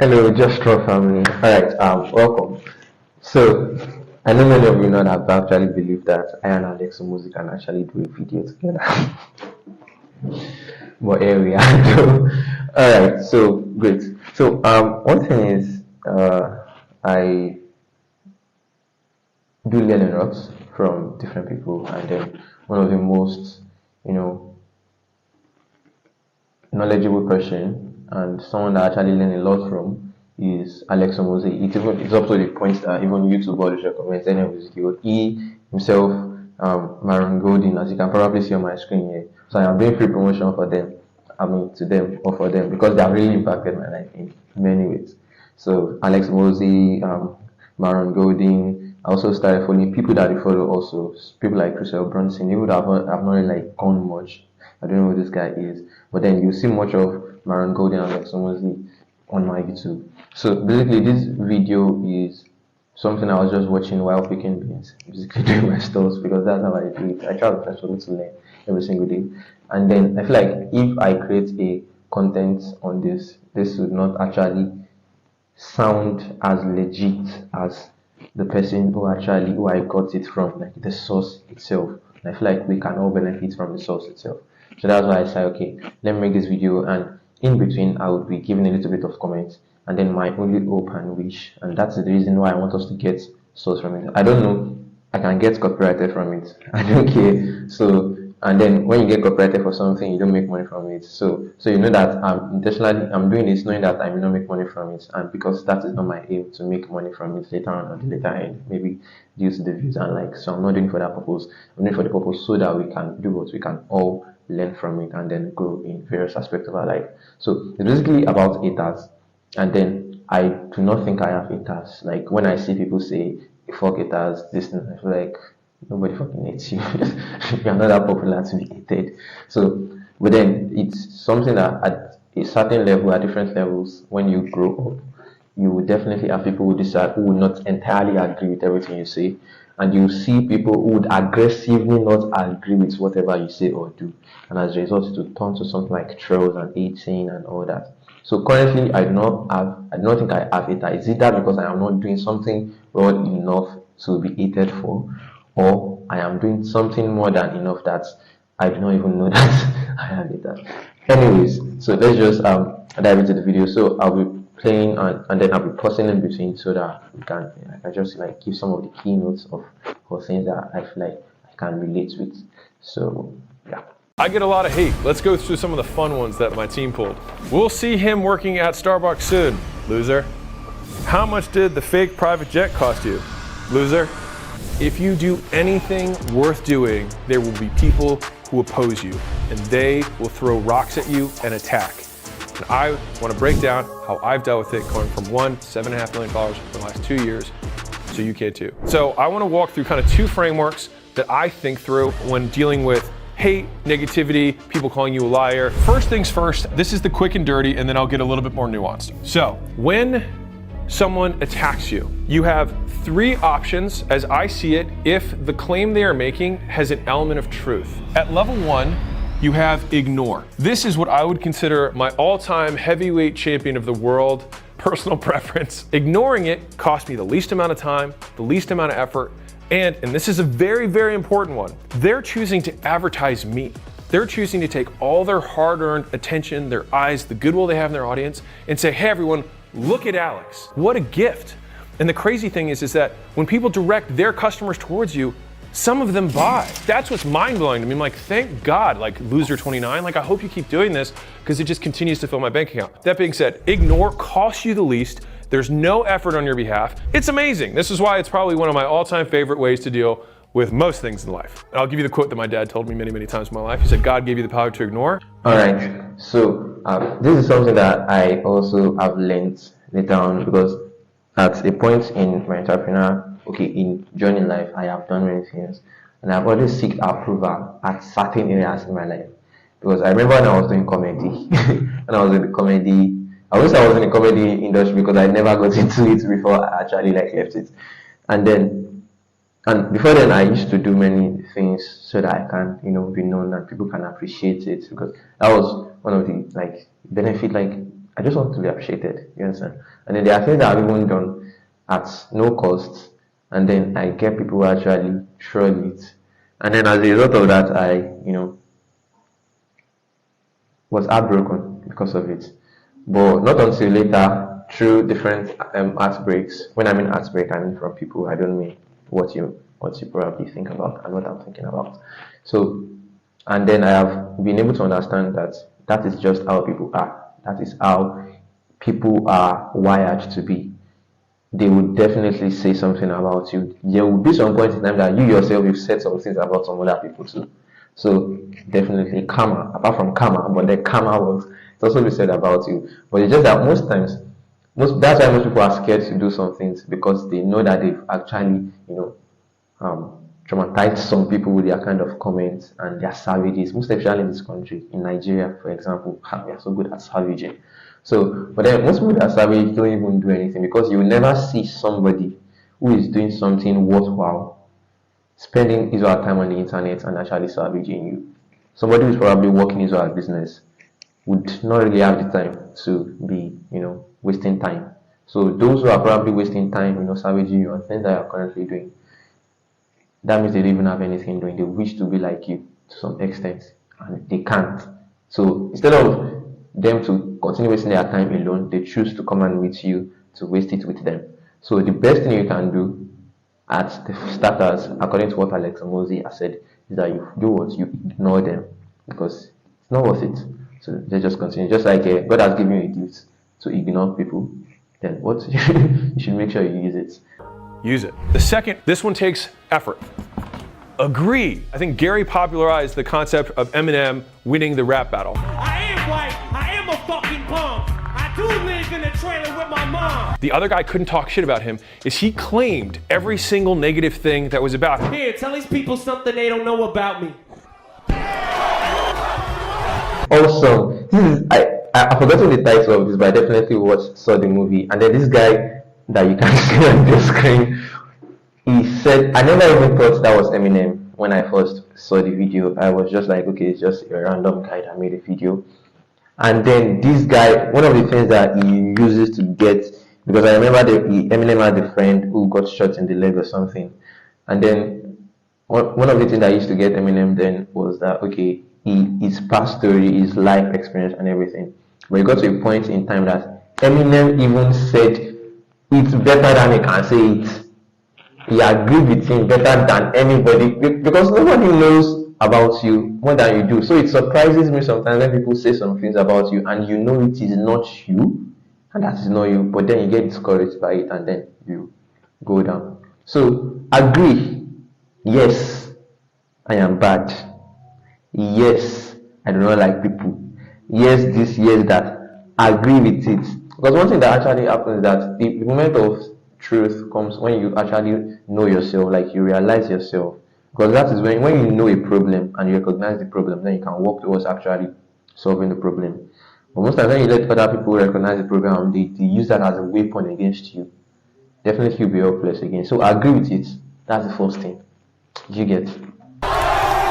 Hello, Just Raw family. All right, welcome. So, I know many of you know that I actually believe that I and Alex Hormozi can actually do a video together. But here we are. All right, so great. So, one thing is, I do learn a lot from different people, and then one of the most, you know, knowledgeable person and someone that I actually learn a lot from is Alex Hormozi. It's up to the point that even YouTube always recommends any of his videos. He himself, Maron Golden, as you can probably see on my screen here. So I am doing free promotion for them. I mean to them or for them because they have really impacted my life in many ways. So Alex Hormozi, Maron Golden. I also started following people that I follow also. People like Chriselle Brunson. They would have not really like gone much. I don't know who this guy is. But then you see much of Maron Golden and Alex Hormozi on my YouTube. So basically this video is something I was just watching while picking beans, basically doing my stuff because that's how I do it. I try to learn every single day. And then I feel like if I create a content on this would not actually sound as legit as the person who I got it from, like the source itself. And I feel like we can all benefit from the source itself. So that's why I say, okay, let me make this video, and in between I would be giving a little bit of comments and then my only hope and wish, and that's the reason why I want us to get source from it. I don't know, I can get copyrighted from it. I don't care. So and then when you get copyrighted for something, you don't make money from it. So you know that I'm doing this knowing that I will not make money from it, and because that is not my aim to make money from it later on at the later end, maybe due to the views and likes. So I'm not doing it for that purpose. I'm doing it for the purpose so that we can do what we can all learn from it and then grow in various aspects of our life. So it's basically about haters, and then I do not think I have haters. Like when I see people say fuck haters, this thing, I feel like nobody fucking hates you. You're not that popular to be hated. So, but then it's something that at a certain level, at different levels, when you grow up, you will definitely have people who decide who will not entirely agree with everything you say, and you see people who would aggressively not agree with whatever you say or do, and as a result, it will turn to something like trolls and hating and all that. So currently, I do not think I have it. Is it that because I am not doing something well enough to be hated for, or I am doing something more than enough that I do not even know that I have it. Anyways, so let's just dive into the video. So I'll be playing and then I'll be pausing in between so that I can just like give some of the keynotes of for things that I feel like I can relate with. So yeah. I get a lot of hate. Let's go through some of the fun ones that my team pulled. We'll see him working at Starbucks soon, loser. How much did the fake private jet cost you, loser? If you do anything worth doing, there will be people who oppose you, and they will throw rocks at you and attack. And I want to break down how I've dealt with it going from $1 to $7.5 million for the last 2 years, so you can too. So I want to walk through kind of two frameworks that I think through when dealing with hate, negativity, people calling you a liar. First things first, this is the quick and dirty, and then I'll get a little bit more nuanced. So when someone attacks you, you have three options as I see it if the claim they are making has an element of truth. At level one, you have ignore. This is what I would consider my all-time heavyweight champion of the world, personal preference. Ignoring it cost me the least amount of time, the least amount of effort, and this is a very, very important one, they're choosing to advertise me. They're choosing to take all their hard-earned attention, their eyes, the goodwill they have in their audience, and say, hey everyone, look at Alex. What a gift. And the crazy thing is that when people direct their customers towards you, some of them buy. That's what's mind-blowing to me. I'm like, thank God, like loser 29, like I hope you keep doing this because it just continues to fill my bank account. That being said, ignore costs you the least. There's no effort on your behalf. It's amazing. This is why it's probably one of my all-time favorite ways to deal with most things in life. And I'll give you the quote that my dad told me many, many times in my life. He said, God gave you the power to ignore. All right. So this is something that I also have learned later on because at a point in my in joining life, I have done many things, and I've always sought approval at certain areas in my life. Because I remember when I was doing comedy, when I was in the comedy, I wish I was in the comedy industry because I never got into it before I actually like left it. And before then I used to do many things so that I can, be known and people can appreciate it, because that was one of the like benefit, like I just want to be appreciated. You understand? And then there are things that I've even done at no cost, and then I get people who actually troll it. And then as a result of that, I, was heartbroken because of it. But not until later, through different heartbreaks. When I mean heartbreak, I mean from people. I don't mean what you probably think about and what I'm thinking about. So, and then I have been able to understand that that is just how people are. That is how people are wired to be. They will definitely say something about you. There will be some point in time that you yourself you've said some things about some other people too. So definitely karma, apart from karma, but the karma works. It's also be said about you. But it's just that most times, that's why most people are scared to do some things, because they know that they've actually, traumatized some people with their kind of comments and their savages. Most especially in this country, in Nigeria, for example, we are so good at savaging. So, but then most people that are savage don't even do anything, because you will never see somebody who is doing something worthwhile spending his or her time on the internet and actually savaging you. Somebody who's probably working his or her business would not really have the time to be, wasting time. So those who are probably wasting time, savaging you on things that you're currently doing, that means they don't even have anything doing. They wish to be like you to some extent, and they can't. So instead of them to continue wasting their time alone, they choose to come and meet you to waste it with them. So the best thing you can do at the starters, according to what Alex Hormozi has said, is that you do what you ignore them, because it's not worth it. So they just continue. Just like God has given you a gift to ignore people, then what you should make sure you use it. Use it. The second, this one takes effort. Agree. I think Gary popularized the concept of Eminem winning the rap battle. I am white. I am a fucking punk. I do live in a trailer with my mom. The other guy couldn't talk shit about him is he claimed every single negative thing that was about him. Here, tell these people something they don't know about me. Also, I forgotten the title of this, but I definitely saw the movie. And then this guy that you can see on the screen, he said, I never even thought that was Eminem when I first saw the video. I was just like, okay, it's just a random guy that made a video. And then this guy, one of the things that he uses to get, because I remember Eminem had a friend who got shot in the leg or something. And then one of the things that used to get Eminem then was that, okay, his past story, his life experience and everything. But it got to a point in time that Eminem even said it's better than he can say it. He agreed with him better than anybody, because nobody knows about you more than you do. So it surprises me sometimes when people say some things about you and you know it is not you, and that is not you, but then you get discouraged by it and then you go down. So agree. Yes, I am bad. Yes, I do not like people. Yes, this, yes, that. Agree with it. Because one thing that actually happens is that the moment of truth comes when you actually know yourself, like you realize yourself. Because that is when you know a problem and you recognize the problem, then you can work towards actually solving the problem. But most times when you let other people recognize the problem, they use that as a weapon against you. Definitely you'll be helpless again. So agree with it. That's the first thing. You get.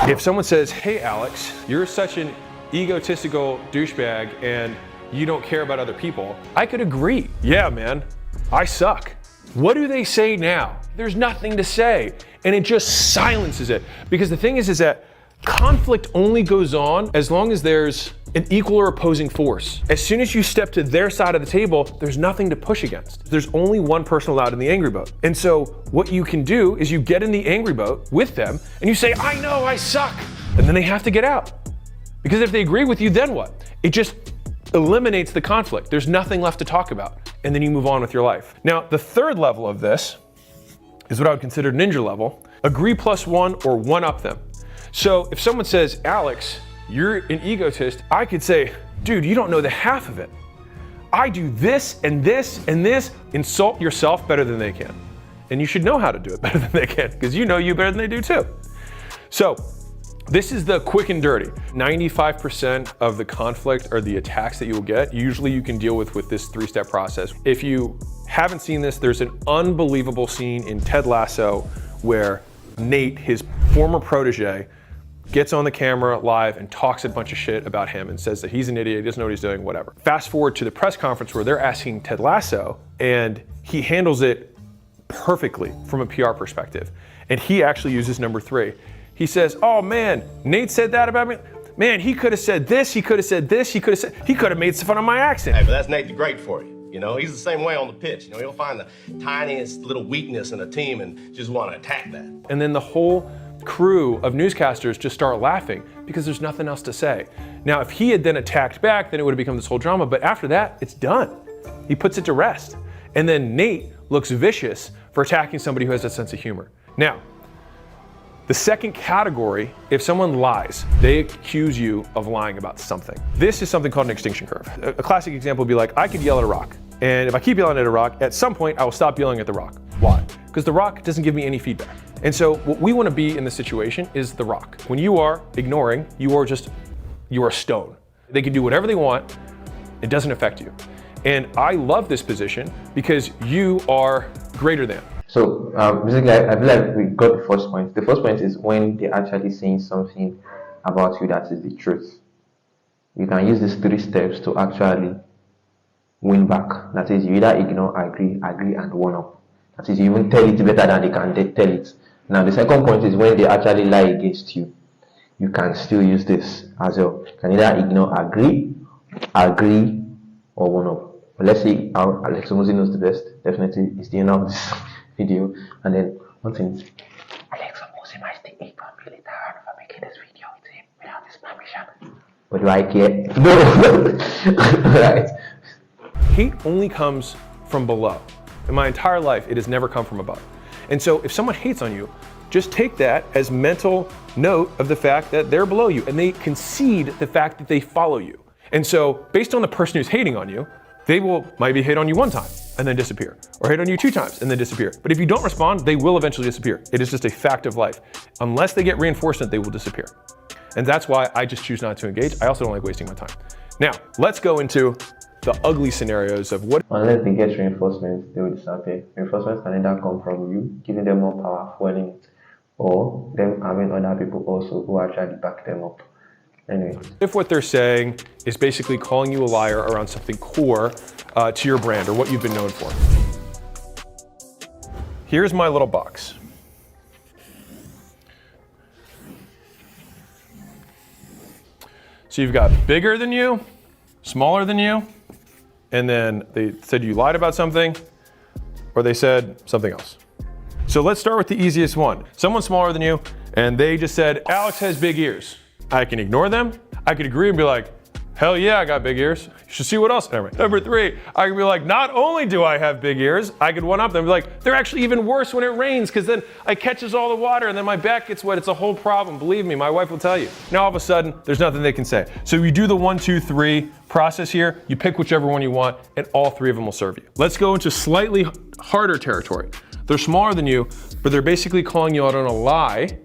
If someone says, hey Alex, you're such an egotistical douchebag and you don't care about other people, I could agree. Yeah, man, I suck. What do they say now? There's nothing to say. And it just silences it. Because the thing is that conflict only goes on as long as there's an equal or opposing force. As soon as you step to their side of the table, there's nothing to push against. There's only one person allowed in the angry boat. And so what you can do is you get in the angry boat with them and you say, I know I suck. And then they have to get out. Because if they agree with you, then what? It just eliminates the conflict. There's nothing left to talk about. And then you move on with your life. Now, the third level of this is what I would consider ninja level. Agree plus one or one up them. So if someone says, Alex, you're an egotist, I could say, dude, you don't know the half of it. I do this and this and this. Insult yourself better than they can. And you should know how to do it better than they can, because you know you better than they do too. So this is the quick and dirty. 95% of the conflict or the attacks that you will get, usually you can deal with this three-step process. If you haven't seen this, there's an unbelievable scene in Ted Lasso where Nate, his former protege, gets on the camera live and talks a bunch of shit about him and says that he's an idiot, he doesn't know what he's doing, whatever. Fast forward to the press conference where they're asking Ted Lasso, and he handles it perfectly from a PR perspective. And he actually uses number 3. He says, oh man, Nate said that about me. Man, he could have said this, he could have said this, he could have made fun of my accent. Hey, but that's Nate the Great for you. You know, he's the same way on the pitch. You know, he'll find the tiniest little weakness in a team and just want to attack that. And then the whole crew of newscasters just start laughing because there's nothing else to say. Now, if he had then attacked back, then it would have become this whole drama. But after that, it's done. He puts it to rest. And then Nate looks vicious for attacking somebody who has a sense of humor. Now, the second category, if someone lies, they accuse you of lying about something. This is something called an extinction curve. A classic example would be like, I could yell at a rock. And if I keep yelling at a rock, at some point I will stop yelling at the rock. Why? Because the rock doesn't give me any feedback. And so what we want to be in this situation is the rock. When you are ignoring, you are a stone. They can do whatever they want. It doesn't affect you. And I love this position because you are greater than. So basically, I feel like we got the first point. The first point is when they're actually saying something about you that is the truth. You can use these 3 steps to actually win back. That is, you either ignore, agree, and one up. That is, you even tell it better than they can tell it. Now, the second point is when they actually lie against you. You can still use this as well. You can either ignore, agree, or one up. But let's see how Alex Hormozi knows the best. Definitely, it's the end of this video. And then one thing is, Alex Hormozi might take 8 really tired of making this video with him without his permission. But do I care? No. Right. Hate only comes from below. In my entire life, it has never come from above. And so if someone hates on you, just take that as mental note of the fact that they're below you and they concede the fact that they follow you. And so based on the person who's hating on you, they will maybe hate on you 1 time and then disappear, or hate on you 2 times and then disappear. But if you don't respond, they will eventually disappear. It is just a fact of life. Unless they get reinforcement, they will disappear. And that's why I just choose not to engage. I also don't like wasting my time. Now, let's go into the ugly scenarios of what. Unless they get reinforcement, they will disappear. Reinforcements can either come from you, giving them more power, fueling it, or them having other people also who actually back them up. Anyway. If what they're saying is basically calling you a liar around something core to your brand or what you've been known for. Here's my little box. So you've got bigger than you, smaller than you, and then they said you lied about something, or they said something else. So let's start with the easiest one. Someone smaller than you, and they just said, Alex has big ears. I can ignore them. I could agree and be like, hell yeah, I got big ears. You should see what else. Number 3, I could be like, not only do I have big ears, I could one up them and be like, they're actually even worse when it rains because then I catches all the water and then my back gets wet. It's a whole problem. Believe me, my wife will tell you. Now all of a sudden, there's nothing they can say. So you do the 1, 2, 3 process here. You pick whichever one you want and all 3 of them will serve you. Let's go into slightly harder territory. They're smaller than you, but they're basically calling you out on a lie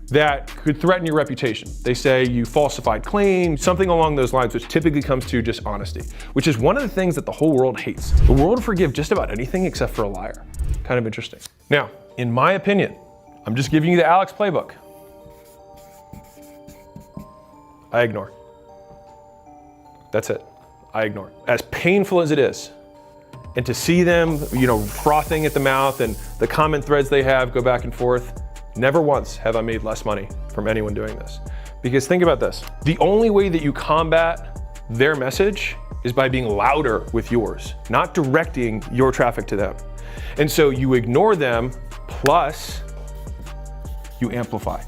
that could threaten your reputation. They say you falsified claims, something along those lines, which typically comes to just honesty, which is one of the things that the whole world hates. The world will forgive just about anything except for a liar. Kind of interesting. Now, in my opinion, I'm just giving you the Alex playbook. I ignore. That's it. I ignore. As painful as it is, and to see them, frothing at the mouth and the comment threads they have go back and forth, never once have I made less money from anyone doing this. Because think about this. The only way that you combat their message is by being louder with yours, not directing your traffic to them. And so you ignore them, plus you amplify.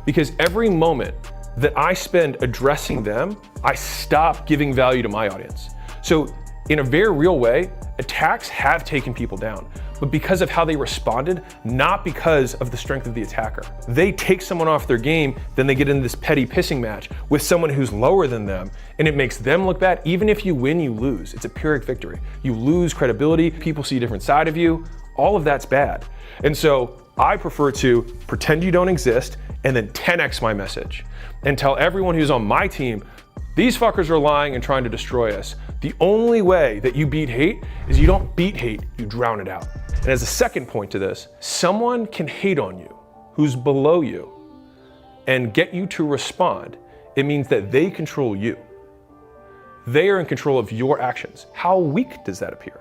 Because every moment that I spend addressing them, I stop giving value to my audience. So in a very real way, attacks have taken people down, but because of how they responded, not because of the strength of the attacker. They take someone off their game, then they get into this petty pissing match with someone who's lower than them, and it makes them look bad. Even if you win, you lose. It's a Pyrrhic victory. You lose credibility, people see a different side of you, all of that's bad. And so I prefer to pretend you don't exist and then 10x my message and tell everyone who's on my team, these fuckers are lying and trying to destroy us. The only way that you beat hate is you don't beat hate, you drown it out. And as a second point to this, someone can hate on you who's below you and get you to respond, it means that they control you. They are in control of your actions. How weak does that appear?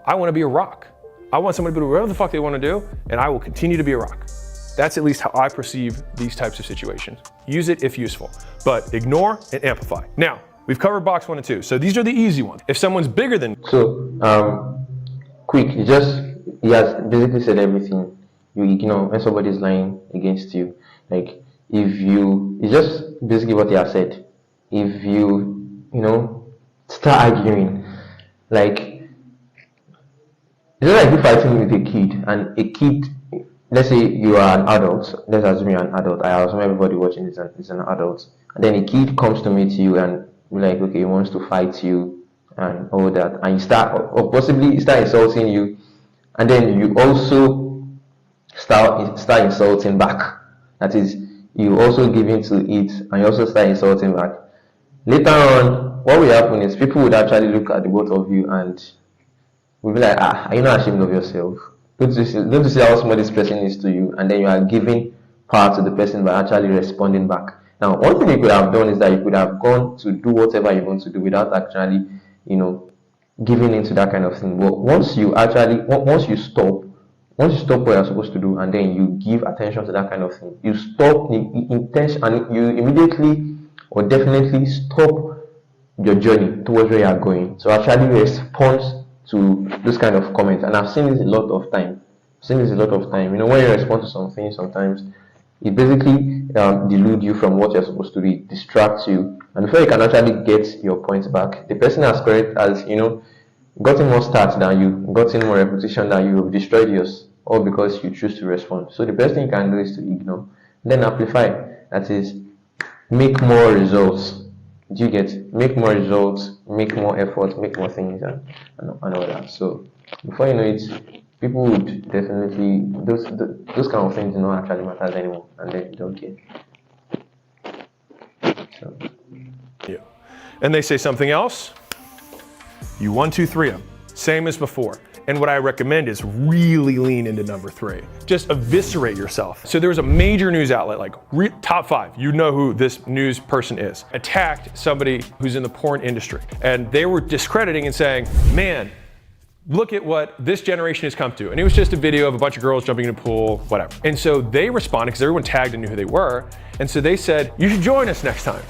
I want to be a rock. I want somebody to do whatever the fuck they want to do, and I will continue to be a rock. That's at least how I perceive these types of situations. Use it if useful, but ignore and amplify. Now, we've covered box 1 and 2, so these are the easy ones. If someone's bigger than... So, quick, he has basically said everything. You ignore when somebody's lying against you. Like, it's just basically what he has said. If you start arguing, like, it's like you fighting with a kid, and a kid, let's say you are an adult, let's assume you're an adult, I assume everybody watching is an adult, and then a kid comes to meet you and be like, okay, he wants to fight you and all that, and you start, or possibly he start insulting you, and then you also start insulting back. That is, you also give in to it, and you also start insulting back. Later on, what will happen is people would actually look at the both of you and will be like, are you not ashamed of yourself? Don't you see how small this person is to you? And then you are giving power to the person by actually responding back. Now, one thing you could have done is that you could have gone to do whatever you want to do without actually, giving into that kind of thing. But once you stop what you're supposed to do, and then you give attention to that kind of thing, you stop the intention, and you immediately or definitely stop your journey towards where you are going. So actually respond to this kind of comments. And I've seen this a lot of time. When you respond to something, sometimes it basically deludes you from what you're supposed to do. It distracts you, and before you can actually get your points back, the person has gotten more stats than you, gotten more reputation than you, have destroyed yours, all because you choose to respond. So the best thing you can do is to ignore, then amplify. That is, make more results. Do you get? Make more results, make more effort, make more things, and all that. So before you know it, people would definitely, those kind of things do not actually matter anymore, and they don't care. So. Yeah. And they say something else, you 1, 2, 3 them. Same as before. And what I recommend is really lean into number 3. Just eviscerate yourself. So there was a major news outlet, like top 5, you know who this news person is, attacked somebody who's in the porn industry. And they were discrediting and saying, man, look at what this generation has come to. And it was just a video of a bunch of girls jumping in a pool, whatever. And so they responded, because everyone tagged and knew who they were. And so they said, you should join us next time.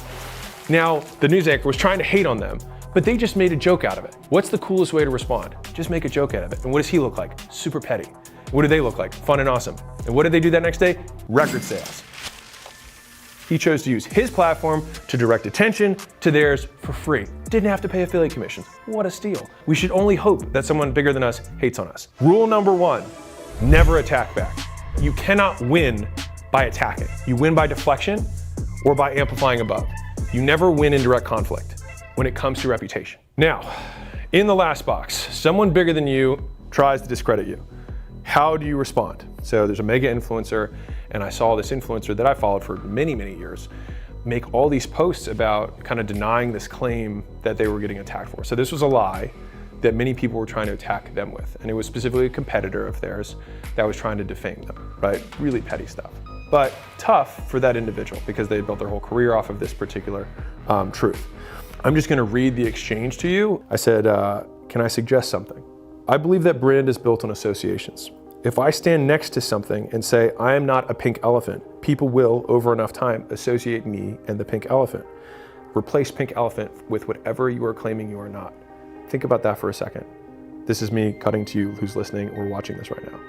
Now, the news anchor was trying to hate on them, but they just made a joke out of it. What's the coolest way to respond? Just make a joke out of it. And what does he look like? Super petty. What do they look like? Fun and awesome. And what did they do that next day? Record sales. He chose to use his platform to direct attention to theirs for free. Didn't have to pay affiliate commissions. What a steal. We should only hope that someone bigger than us hates on us. Rule number 1, never attack back. You cannot win by attacking. You win by deflection or by amplifying above. You never win in direct conflict when it comes to reputation. Now, in the last box, someone bigger than you tries to discredit you. How do you respond? So there's a mega influencer, and I saw this influencer that I followed for many, many years make all these posts about kind of denying this claim that they were getting attacked for. So this was a lie that many people were trying to attack them with. And it was specifically a competitor of theirs that was trying to defame them, right? Really petty stuff. But tough for that individual because they had built their whole career off of this particular truth. I'm just gonna read the exchange to you. I said, can I suggest something? I believe that brand is built on associations. If I stand next to something and say, I am not a pink elephant, people will, over enough time, associate me and the pink elephant. Replace pink elephant with whatever you are claiming you are not. Think about that for a second. This is me cutting to you who's listening or watching this right now.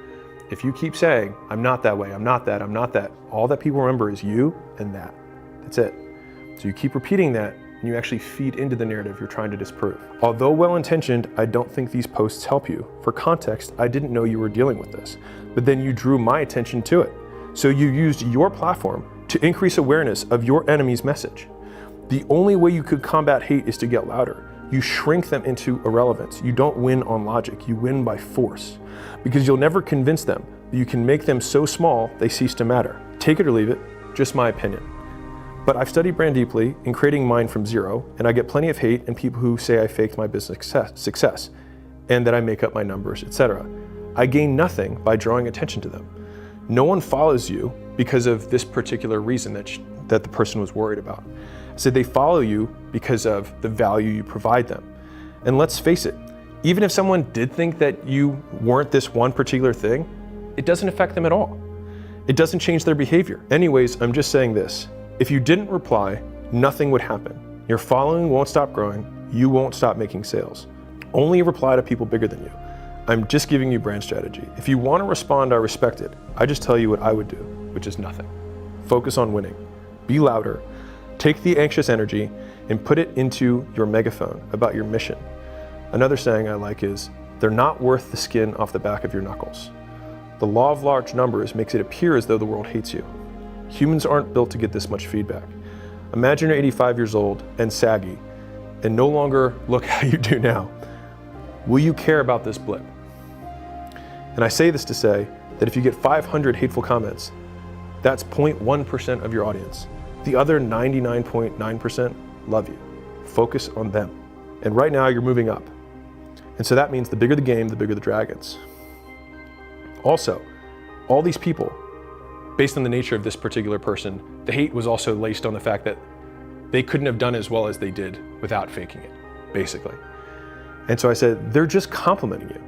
If you keep saying, I'm not that way, I'm not that, I'm not that, all that people remember is you and that. That's it. So you keep repeating that, and you actually feed into the narrative you're trying to disprove. Although well-intentioned, I don't think these posts help you. For context, I didn't know you were dealing with this, but then you drew my attention to it. So you used your platform to increase awareness of your enemy's message. The only way you could combat hate is to get louder. You shrink them into irrelevance. You don't win on logic, you win by force. Because you'll never convince them, but you can make them so small they cease to matter. Take it or leave it, just my opinion. But I've studied brand deeply in creating mine from zero, and I get plenty of hate and people who say I faked my business success and that I make up my numbers, etc. I gain nothing by drawing attention to them. No one follows you because of this particular reason that the person was worried about. I said they follow you because of the value you provide them. And let's face it, even if someone did think that you weren't this one particular thing, it doesn't affect them at all. It doesn't change their behavior. Anyways, I'm just saying this. If you didn't reply, nothing would happen. Your following won't stop growing. You won't stop making sales. Only reply to people bigger than you. I'm just giving you brand strategy. If you want to respond, I respect it. I just tell you what I would do, which is nothing. Focus on winning. Be louder. Take the anxious energy and put it into your megaphone about your mission. Another saying I like is, they're not worth the skin off the back of your knuckles. The law of large numbers makes it appear as though the world hates you. Humans aren't built to get this much feedback. Imagine you're 85 years old and saggy and no longer look how you do now. Will you care about this blip? And I say this to say that if you get 500 hateful comments, that's 0.1% of your audience. The other 99.9% love you. Focus on them. And right now you're moving up. And so that means the bigger the game, the bigger the dragons. Also, all these people, based on the nature of this particular person, the hate was also laced on the fact that they couldn't have done as well as they did without faking it, basically. And so I said, they're just complimenting you.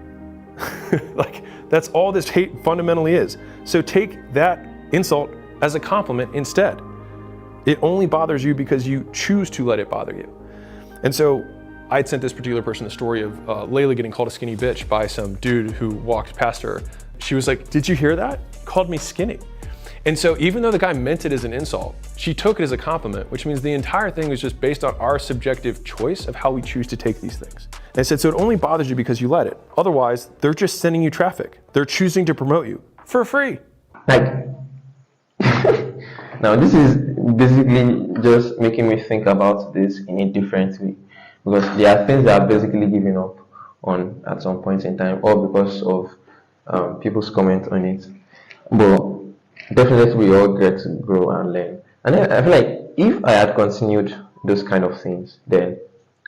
Like, that's all this hate fundamentally is. So take that insult as a compliment instead. It only bothers you because you choose to let it bother you. And so I'd sent this particular person the story of Layla getting called a skinny bitch by some dude who walked past her. She was like, did you hear that? Called me skinny. And so even though the guy meant it as an insult, she took it as a compliment, which means the entire thing was just based on our subjective choice of how we choose to take these things. And I said, so it only bothers you because you let it. Otherwise, they're just sending you traffic. They're choosing to promote you for free. Like, now this is basically just making me think about this in a different way. Because there are things that I've basically given up on at some point in time, all because of people's comment on it. But definitely we all get to grow and learn. And then I feel like if I had continued those kind of things, then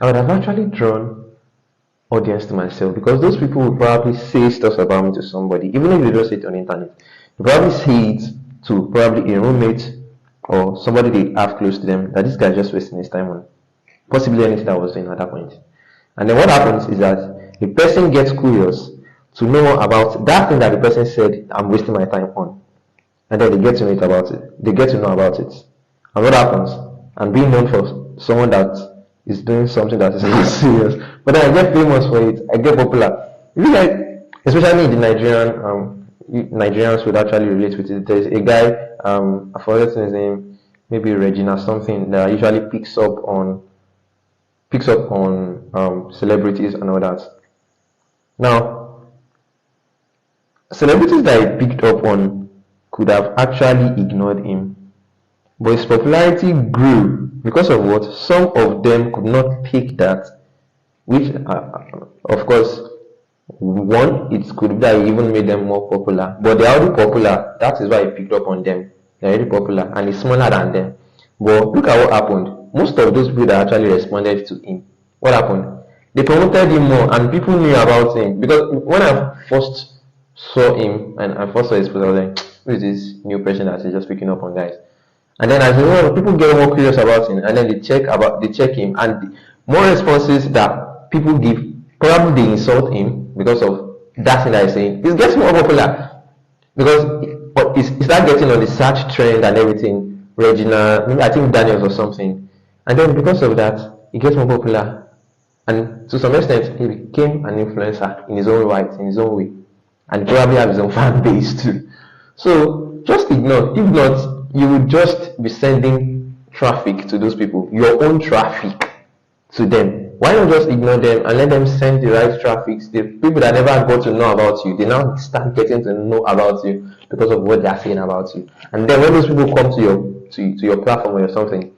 I would have actually drawn audience to myself, because those people would probably say stuff about me to somebody, even if they don't say it on the internet. They probably say it to probably a roommate or somebody they have close to them, that this guy is just wasting his time on possibly anything that I was doing at that point. And then what happens is that the person gets curious to know about that thing that the person said I'm wasting my time on. And then they get to know about it. They get to know about it. And what happens? I'm being known for someone that is doing something that is not serious. But then I get famous for it. I get popular. You know, like, especially in the Nigerians would actually relate with it. There's a guy, I forget his name, maybe Regina something, that usually picks up on celebrities and all that. Now, celebrities that he picked up on could have actually ignored him, but his popularity grew because of what? Some of them could not pick that, which of course, one, it could be that he even made them more popular, but they're already popular. That is why he picked up on them. They're already popular and he's smaller than them. But look at what happened. Most of those people that actually responded to him, what happened? They promoted him more and people knew about him. Because when I first saw him and I first saw his post, I was like, who is this new person that is just picking up on guys? And then as people get more curious about him, and then they check him, and the more responses that people give, probably they insult him because of that thing that he's saying. It gets more popular because it starts getting on the search trend and everything. Regina, maybe I think Daniels or something, and then because of that, it gets more popular, and to some extent, he became an influencer in his own right, in his own way, and probably have his own fan base too. So just ignore. If not, you will just be sending traffic to those people, your own traffic to them. Why not just ignore them and let them send the right traffic? The people that never got to know about you, they now start getting to know about you because of what they are saying about you. And then when those people come to your platform or something,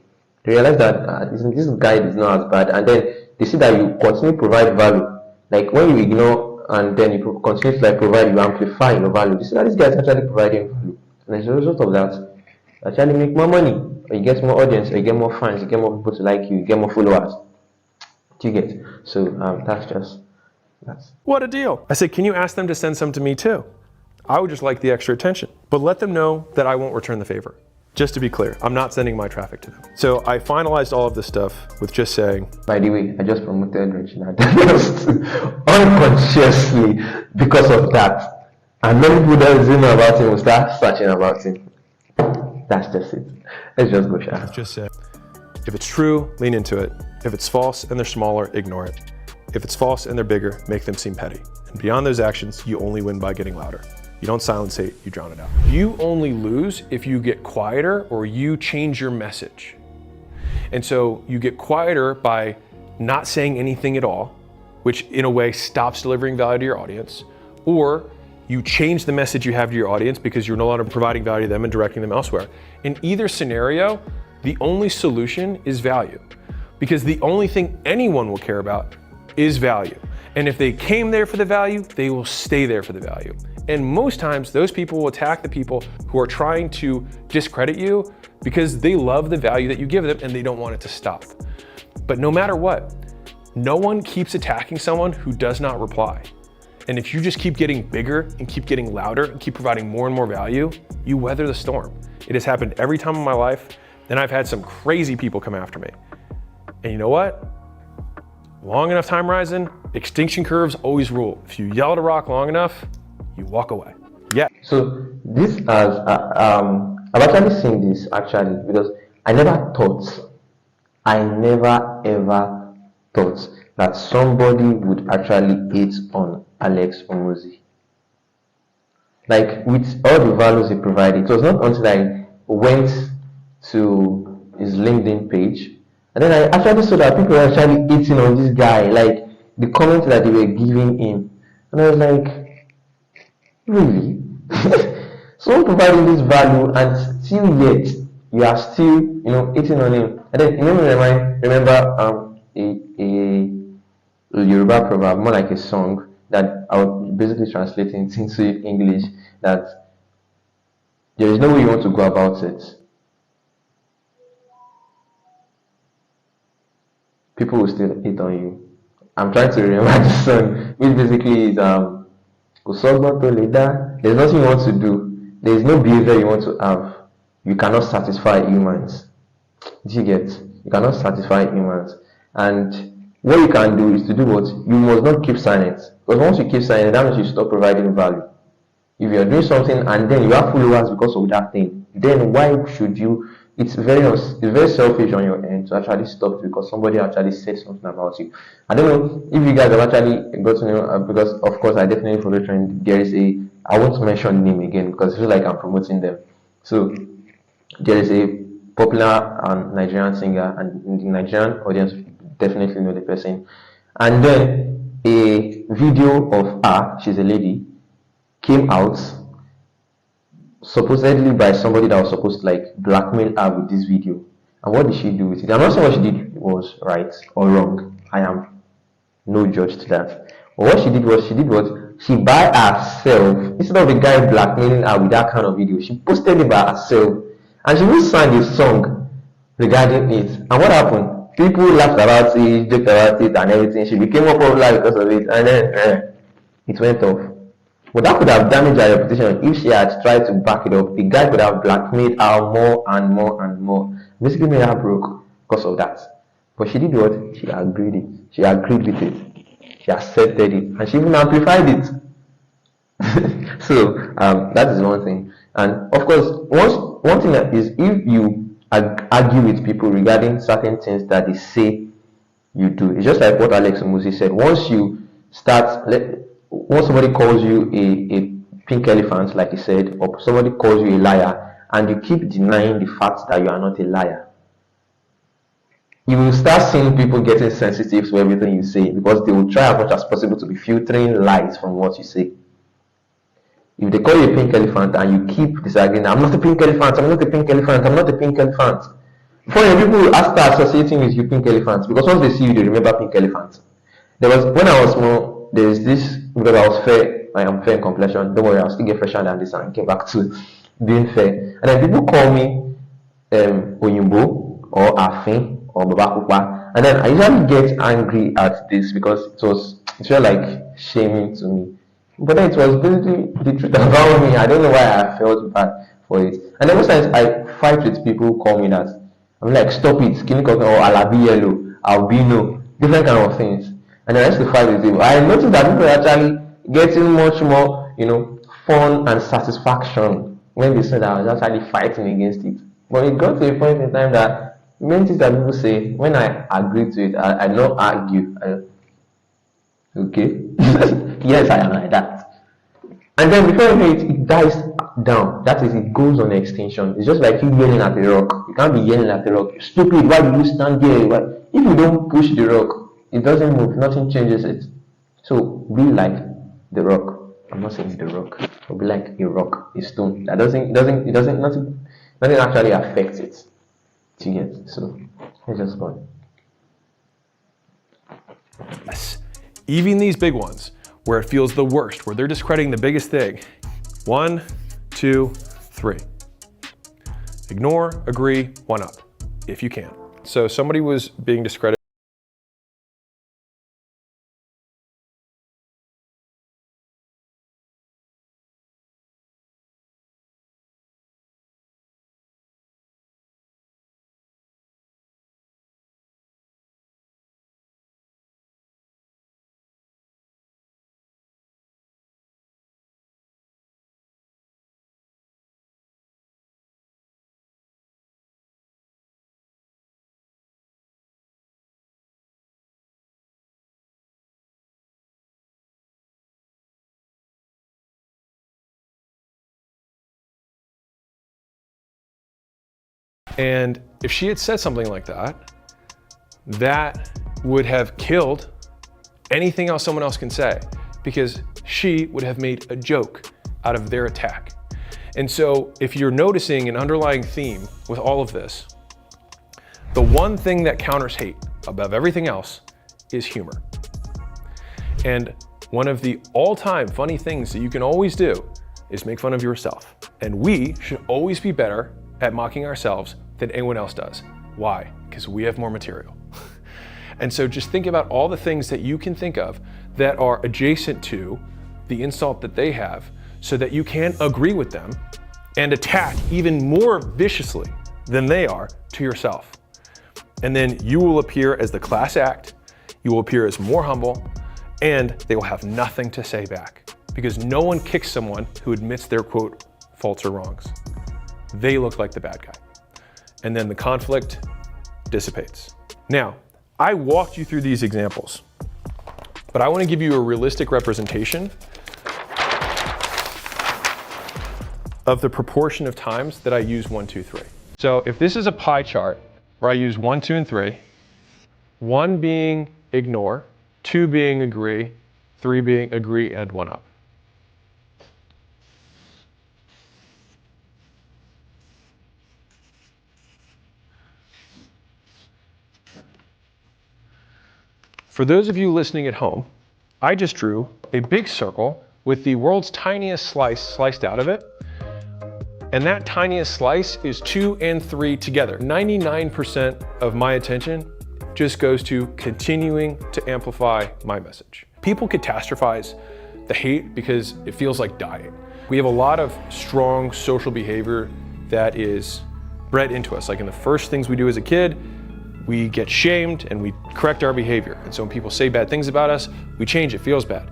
they realize that this guide is not as bad, and then they see that you continue to provide value. Like when you ignore and then you continue to provide, you amplify your value. They see that this guy is actually providing value, and as a result of that, you actually make more money, or you get more audience, or you get more fans, you get more people to like you, you get more followers. Do you get? So that's what a deal. I said, can you ask them to send some to me too? I would just like the extra attention. But let them know that I won't return the favor. Just to be clear, I'm not sending my traffic to them. So I finalized all of this stuff with just saying, By the way, I just promoted Regina unconsciously because of that. And many people that didn't know about him will start searching about him. That's just it. Let's just go, Sha. just say, if it's true, lean into it. If it's false and they're smaller, ignore it. If it's false and they're bigger, make them seem petty. And beyond those actions, you only win by getting louder. You don't silence hate, you drown it out. You only lose if you get quieter or you change your message. And so you get quieter by not saying anything at all, which in a way stops delivering value to your audience, or you change the message you have to your audience because you're no longer providing value to them and directing them elsewhere. In either scenario, the only solution is value, because the only thing anyone will care about is value. And if they came there for the value, they will stay there for the value. And most times, those people will attack the people who are trying to discredit you because they love the value that you give them and they don't want it to stop. But no matter what, no one keeps attacking someone who does not reply. And if you just keep getting bigger and keep getting louder and keep providing more and more value, you weather the storm. It has happened every time in my life, and I've had some crazy people come after me. And you know what? Long enough time horizon, extinction curves always rule. If you yell at a rock long enough, you walk away. Yeah. So this has, I've actually seen this actually because I never ever thought that somebody would actually hate on Alex Hormozi. Like with all the values he provided, it was not until I went to his LinkedIn page and then I actually saw that people were actually hating on this guy, like the comments that they were giving him. And I was like, really? Someone providing this value and still yet you are still, hating on him. And then remember a Yoruba proverb, more like a song that I would basically translate it into English, that there is no way you want to go about it. People will still hate on you. I'm trying to remember the song, which basically is there's nothing you want to do. There's no behavior you want to have. You cannot satisfy humans. Do you get? You cannot satisfy humans. And what you can do is to do what? You must not keep silent. Because once you keep silent, that means you stop providing value. If you're doing something and then you have followers because of that thing, then why should you? It's very selfish on your end to actually stop because somebody actually said something about you. I don't know if you guys have actually got to know, because of course I definitely follow trend. There is I won't mention name again because I feel like I'm promoting them. So there is a popular Nigerian singer, and in the Nigerian audience definitely know the person. And then a video of her, she's a lady, came out supposedly by somebody that was supposed to like blackmail her with this video. And what did she do with it? I'm not saying what she did was right or wrong. I am no judge to that. But what she did was she by herself, instead of the guy blackmailing her with that kind of video, she posted it by herself and she even sang a song regarding it. And what happened? People laughed about it, joked about it and everything. She became more popular because of it, and then it went off. But that could have damaged her reputation if she had tried to back it up. The guy could have blackmailed her more and more and more. Basically made her broke because of that. But she did what? She agreed it. She agreed with it. She accepted it. And she even amplified it. So that is one thing. And of course, one thing that is, if you argue with people regarding certain things that they say you do, it's just like what Alex Hormozi said. Once somebody calls you a pink elephant, like he said, or somebody calls you a liar, and you keep denying the fact that you are not a liar, you will start seeing people getting sensitive to everything you say, because they will try as much as possible to be filtering lies from what you say. If they call you a pink elephant and you keep disagreeing, I'm not a pink elephant, I'm not a pink elephant, I'm not a pink elephant, before people will start associating with you pink elephants, because once they see you, they remember pink elephants. When I was small, there is this, because I was fair, I am fair in complexion, don't worry, I'll still get fresher than this and get back to being fair. And then people call me Oyinbo or Afin or Babakupa, and then I usually get angry at this because it felt like shaming to me. But then it was basically the truth about me. I don't know why I felt bad for it. And then most times I fight with people who call me that. I'm like, stop it, skinny cotton, or I'll be yellow, albino, different kind of things. And then I used to fight with people. I noticed that people are actually getting much more, fun and satisfaction when they said that I was actually fighting against it. But it got to a point in time that many things that people say, when I agree to it, I don't argue. Okay? Yes, I am like that. And then before you know it, it dies down. That is, it goes on extinction. It's just like you yelling at a rock. You can't be yelling at a rock. You're stupid. Why do you stand there? Why? If you don't push the rock, it doesn't move. Nothing changes it. So be like the rock. I'm not saying the rock. But be like a rock, a stone. That nothing actually affects it. Do you get? So it's just gone. Yes. Even these big ones, where it feels the worst, where they're discrediting the biggest thing. 1, 2, 3. Ignore, agree, one up, if you can. So somebody was being discredited. And if she had said something like that, that would have killed anything else someone else can say, because she would have made a joke out of their attack. And so if you're noticing an underlying theme with all of this, the one thing that counters hate above everything else is humor. And one of the all-time funny things that you can always do is make fun of yourself. And we should always be better at mocking ourselves than anyone else does. Why? Because we have more material. And so just think about all the things that you can think of that are adjacent to the insult that they have, so that you can agree with them and attack even more viciously than they are to yourself. And then you will appear as the class act, you will appear as more humble, and they will have nothing to say back, because no one kicks someone who admits their, quote, faults or wrongs. They look like the bad guy. And then the conflict dissipates. Now, I walked you through these examples, but I want to give you a realistic representation of the proportion of times that I use 1, 2, 3. So if this is a pie chart where I use 1, 2, and 3, 1 being ignore, 2 being agree, 3 being agree and one up. For those of you listening at home, I just drew a big circle with the world's tiniest slice sliced out of it. And that tiniest slice is 2 and 3 together. 99% of my attention just goes to continuing to amplify my message. People catastrophize the hate because it feels like dying. We have a lot of strong social behavior that is bred into us. Like in the first things we do as a kid, we get shamed and we correct our behavior. And so when people say bad things about us, we change, it feels bad.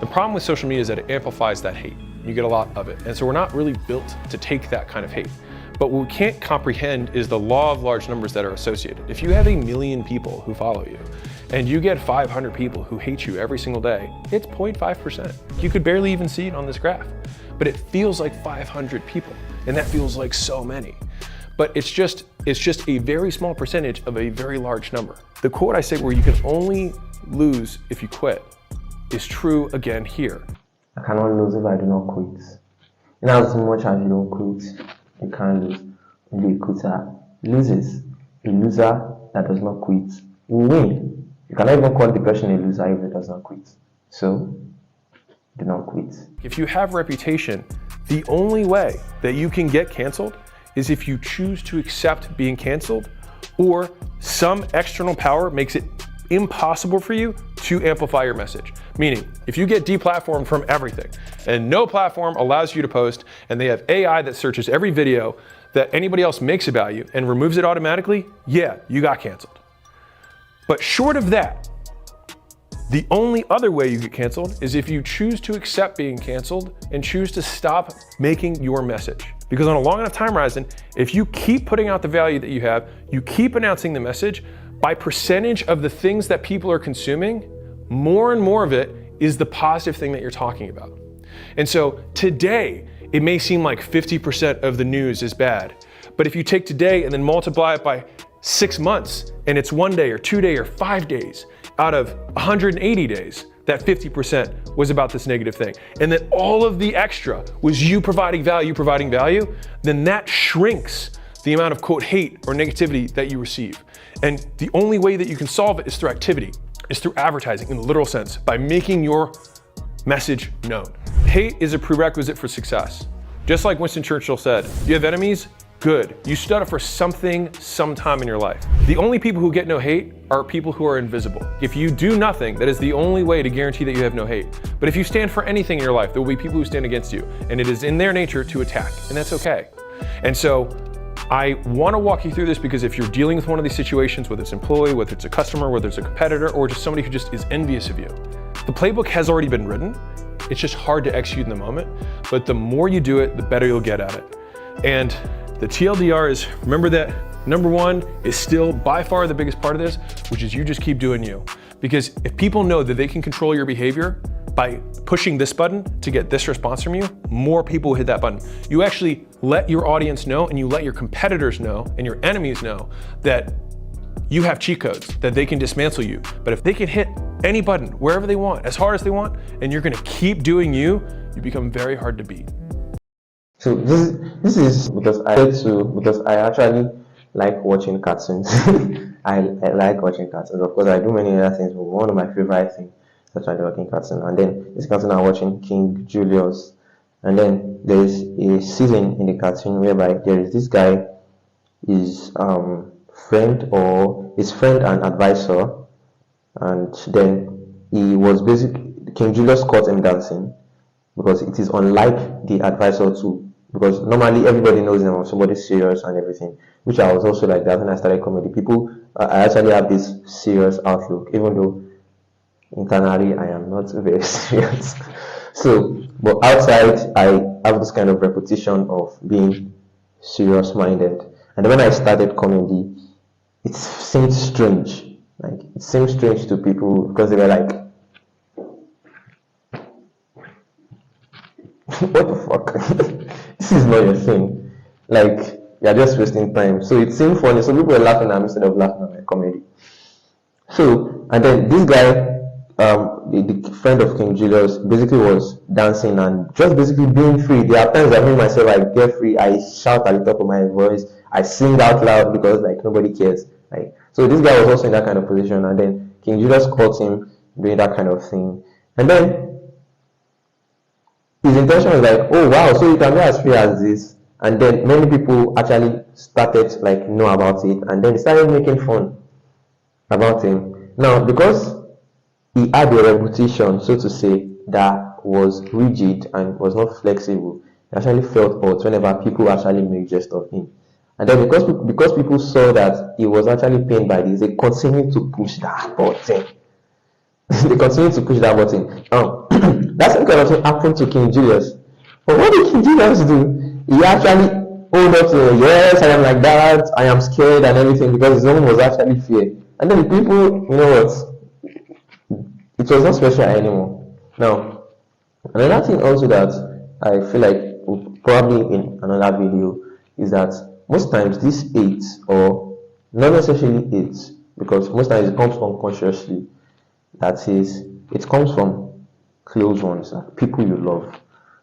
The problem with social media is that it amplifies that hate. You get a lot of it. And so we're not really built to take that kind of hate. But what we can't comprehend is the law of large numbers that are associated. If you have 1 million people who follow you, and you get 500 people who hate you every single day, it's 0.5%. You could barely even see it on this graph. But it feels like 500 people, and that feels like so many. But it's just a very small percentage of a very large number. The quote I say where you can only lose if you quit is true again here. I cannot lose if I do not quit. In as much as you don't quit, you can't lose. The quitter loses. A loser that does not quit will win. You cannot even call the person a loser if he does not quit. So, do not quit. If you have reputation, the only way that you can get canceled is if you choose to accept being canceled, or some external power makes it impossible for you to amplify your message. Meaning, if you get deplatformed from everything and no platform allows you to post and they have AI that searches every video that anybody else makes about you and removes it automatically, yeah, you got canceled. But short of that, the only other way you get canceled is if you choose to accept being canceled and choose to stop making your message. Because on a long enough time horizon, if you keep putting out the value that you have, you keep announcing the message, by percentage of the things that people are consuming, more and more of it is the positive thing that you're talking about. And so today, it may seem like 50% of the news is bad, but if you take today and then multiply it by 6 months, and it's 1 day or 2 days or 5 days out of 180 days, that 50% was about this negative thing, and then all of the extra was you providing value, then that shrinks the amount of quote hate or negativity that you receive. And the only way that you can solve it is through activity, is through advertising in the literal sense, by making your message known. Hate is a prerequisite for success. Just like Winston Churchill said, you have enemies? Good. You stood up for something sometime in your life. The only people who get no hate are people who are invisible. If you do nothing, that is the only way to guarantee that you have no hate. But if you stand for anything in your life, there will be people who stand against you, and it is in their nature to attack, and that's okay. And so I want to walk you through this because if you're dealing with one of these situations, whether it's an employee, whether it's a customer, whether it's a competitor, or just somebody who just is envious of you, the playbook has already been written. It's just hard to execute in the moment, but the more you do it, the better you'll get at it. And the TLDR is, remember that number one is still by far the biggest part of this, which is you just keep doing you. Because if people know that they can control your behavior by pushing this button to get this response from you, more people will hit that button. You actually let your audience know and you let your competitors know and your enemies know that you have cheat codes, that they can dismantle you. But if they can hit any button, wherever they want, as hard as they want, and you're gonna keep doing you, you become very hard to beat. So this is because I actually like watching cartoons. I like watching cartoons. Of course, I do many other things, but one of my favorite things is actually watching cartoons. And then this cartoon I'm watching King Julius, and then there's a season in the cartoon whereby there is this guy, his friend and advisor, and then he was basically King Julius caught him dancing because it is unlike the advisor too. Because normally everybody knows them when somebody's serious and everything, which I was also like that when I started comedy. People, I actually have this serious outlook, even though internally I am not very serious. So, but outside I have this kind of reputation of being serious-minded. And then when I started comedy, it seemed strange. Like it seemed strange to people because they were like, what the fuck? This is not your thing. Like, you're just wasting time. So it seemed funny. So people were laughing at me instead of laughing at my comedy. So, and then this guy, the friend of King Julius, basically was dancing and just basically being free. There are times I mean myself, I get free, I shout at the top of my voice, I sing out loud because like nobody cares. Like, so this guy was also in that kind of position, and then King Julius caught him doing that kind of thing. And then his intention was like, oh wow, so you can be as free as this. And then many people actually started like know about it, and then started making fun about him. Now, because he had a reputation, so to say, that was rigid and was not flexible, he actually felt hurt whenever people actually make jest of him. And then because people saw that he was actually pained by this, they continued to push that button. They continued to push that button. That same kind of thing happened to King Julius. But what did King Julius do? He actually hold up to, yes, I am like that, I am scared and everything, because his own was actually fear. And then the people, you know what? It was not special anymore. Now, another thing also that I feel like probably in another video is that most times this hate, or not necessarily hate, because most times it comes unconsciously, that is, it comes from close ones, like people you love,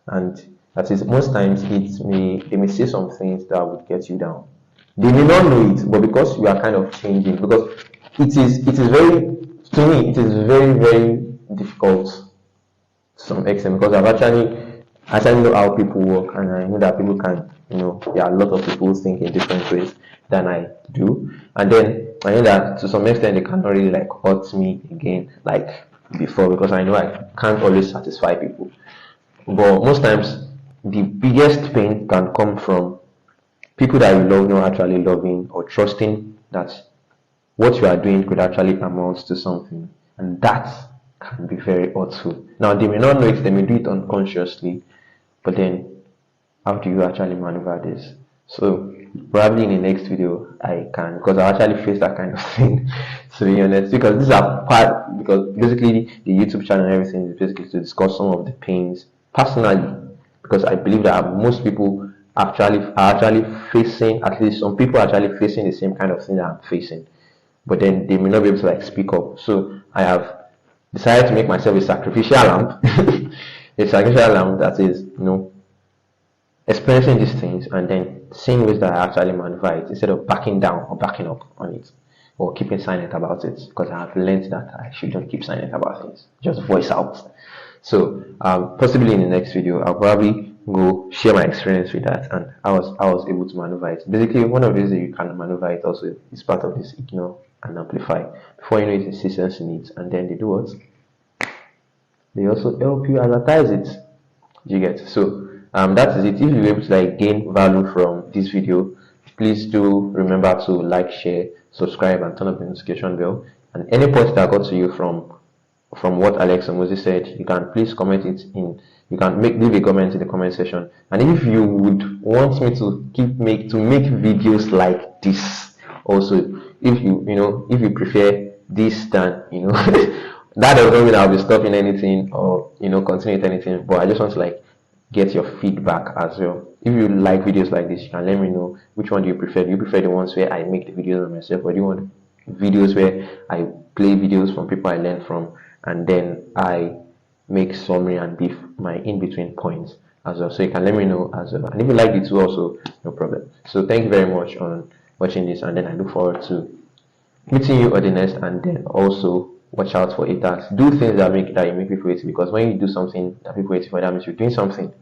and that is most times they may say some things that would get you down. They may not know it, but because you are kind of changing, because it is very, to me, it is very, very difficult to some extent, because I actually know how people work, and I know that people can, there are a lot of people who think in different ways than I do. And then I know that to some extent they cannot really like hurt me again like before, because I know I can't always satisfy people. But most times the biggest pain can come from people that you love not actually loving or trusting that what you are doing could actually amount to something, and that can be very hurtful. Now they may not know it, they may do it unconsciously, but then how do you actually maneuver this? So probably in the next video I can, because I actually face that kind of thing to be honest, because these are part, because basically the YouTube channel and everything is basically to discuss some of the pains personally, because I believe that most people are actually facing, at least some people are actually facing the same kind of thing that I'm facing, but then they may not be able to like speak up. So I have decided to make myself a sacrificial lamb, a sacrificial lamb that is, experiencing these things and then seeing ways that I actually maneuver it instead of backing down or backing up on it or keeping silent about it, because I have learned that I shouldn't keep silent about things, just voice out. So possibly in the next video I'll probably go share my experience with that and I was able to maneuver it. Basically, one of the ways that you can maneuver it also is part of this ignore and amplify. Before you know it, systems in it, and then they do what? They also help you advertise it. You get? So that is it. If you're able to like gain value from this video, please do remember to like, share, subscribe, and turn on the notification bell. And any point that got to you from what Alex Hormozi said, you can please comment it in. You can leave a comment in the comment section. And if you would want me to make videos like this, also, if you prefer this than that doesn't mean I'll be stopping anything or continuing anything. But I just want to like get your feedback as well. If you like videos like this, you can let me know which one do you prefer. Do you prefer the ones where I make the videos on myself, or do you want videos where I play videos from people I learn from and then I make summary and give my in-between points as well? So you can let me know as well. And if you like the two also, no problem. So thank you very much on watching this, and then I look forward to meeting you on the next. And then also watch out for haters. Do things that you make people hate you, because when you do something that people hate you for, that means you're doing something